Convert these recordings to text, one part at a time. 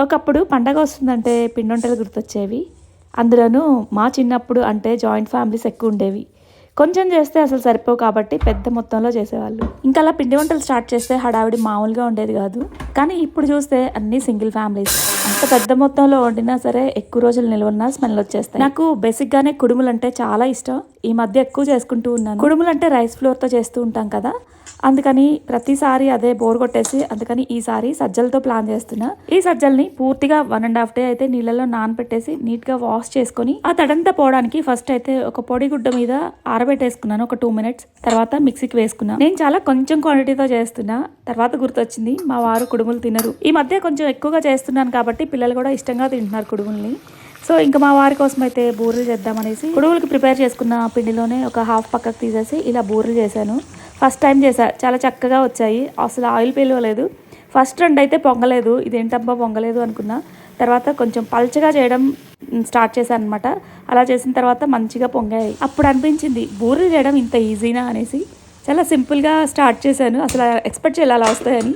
ఒకప్పుడు పండగ వస్తుందంటే పిండొంటలు గుర్తొచ్చేవి. అందులోనూ మా చిన్నప్పుడు అంటే జాయింట్ ఫ్యామిలీస్ ఎక్కువ ఉండేవి. కొంచెం చేస్తే అసలు సరిపోవు కాబట్టి పెద్ద మొత్తంలో చేసేవాళ్ళు. ఇంకా అలా పిండి వంటలు స్టార్ట్ చేస్తే హడావిడి మామూలుగా ఉండేది కాదు. కానీ ఇప్పుడు చూస్తే అన్ని సింగిల్ ఫ్యామిలీస్. అంత పెద్ద మొత్తంలో వండినా సరే ఎక్కువ రోజులు నిల్వన్నా స్మెల్ వచ్చేస్తాయి. నాకు బేసిక్గానే కుడుములు అంటే చాలా ఇష్టం. ఈ మధ్య ఎక్కువ చేసుకుంటూ ఉన్నాను. కుడుములు అంటే రైస్ ఫ్లోర్తో చేస్తూ ఉంటాం కదా, అందుకని ప్రతిసారి అదే బోర్ కొట్టేసి అందుకని ఈసారి సజ్జలతో ప్లాన్ చేస్తున్నా. ఈ సజ్జల్ని పూర్తిగా 1.5 డే అయితే నీళ్ళలో నానబెట్టేసి నీట్గా వాష్ చేసుకొని ఆ తడంతా పోవడానికి ఫస్ట్ అయితే ఒక పొడి గుడ్డ మీద ఆరబెట్టేసుకున్నాను ఒక 2 minutes. తర్వాత మిక్సీకి వేసుకున్నా. నేను చాలా కొంచెం క్వాంటిటీతో చేస్తున్నా. తర్వాత గుర్తొచ్చింది మా వారు కుడుములు తినరు. ఈ మధ్య కొంచెం ఎక్కువగా చేస్తున్నాను కాబట్టి పిల్లలు కూడా ఇష్టంగా తింటున్నారు కుడుముల్ని. సో ఇంకా మా వారి కోసం అయితే బూరెలు చేద్దామనేసి కుడుములకి ప్రిపేర్ చేసుకున్న పిండిలోనే ఒక హాఫ్ పక్కకు తీసేసి ఇలా బూరెలు చేశాను. ఫస్ట్ టైం చేశా, చాలా చక్కగా వచ్చాయి. అసలు ఆయిల్ పేలవలేదు. ఫస్ట్ 2 అయితే పొంగలేదు. ఇదేంటబ్బా పొంగలేదు అనుకున్నా. తర్వాత కొంచెం పల్చగా చేయడం స్టార్ట్ చేశాను అనమాట. అలా చేసిన తర్వాత మంచిగా పొంగాయి. అప్పుడు అనిపించింది బూరెలు చేయడం ఇంత ఈజీనా అనేసి. చాలా సింపుల్గా స్టార్ట్ చేశాను. అసలు ఎక్స్పెక్ట్ చేయాలి అలా వస్తాయని.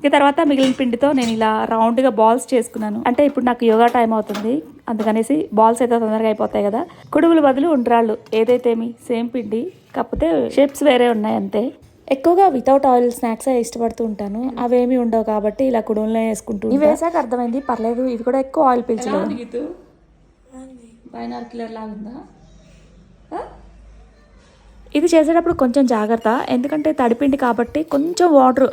ఇక తర్వాత మిగిలిన పిండితో నేను ఇలా రౌండ్గా బాల్స్ చేసుకున్నాను. అంటే ఇప్పుడు నాకు యోగా టైం అవుతుంది, అందుకనేసి బాల్స్ అయితే తొందరగా అయిపోతాయి కదా. కుడుముల బదులు ఉండ్రాళ్ళు ఏదైతేమి సేమ్ పిండి, కాకపోతే షేప్స్ వేరే ఉన్నాయి అంతే. ఎక్కువగా వితౌట్ ఆయిల్ స్నాక్స్ ఇష్టపడుతూ ఉంటాను. అవేమి ఉండవు కాబట్టి ఇలా కుడుములే వేసుకుంటూ. ఇవి వేసాక అర్థమైంది పర్లేదు, ఇది కూడా ఎక్కువ ఆయిల్ పీల్చలేదు. ఇది చేసేటప్పుడు కొంచెం జాగ్రత్త, ఎందుకంటే తడిపిండి కాబట్టి కొంచెం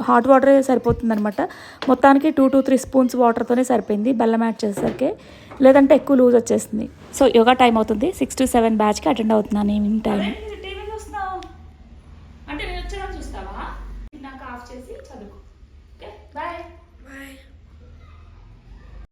హాట్ వాటర్ సరిపోతుంది అనమాట. మొత్తానికి 2 to 3 spoons వాటర్తోనే సరిపోయింది బెల్లం యాడ్ చేసేసరికి, లేదంటే ఎక్కువ లూజ్ వచ్చేస్తుంది. సో యోగా టైం అవుతుంది. 6 to 7 బ్యాచ్కి అటెండ్ అవుతున్నాను ఈవినింగ్ టైం.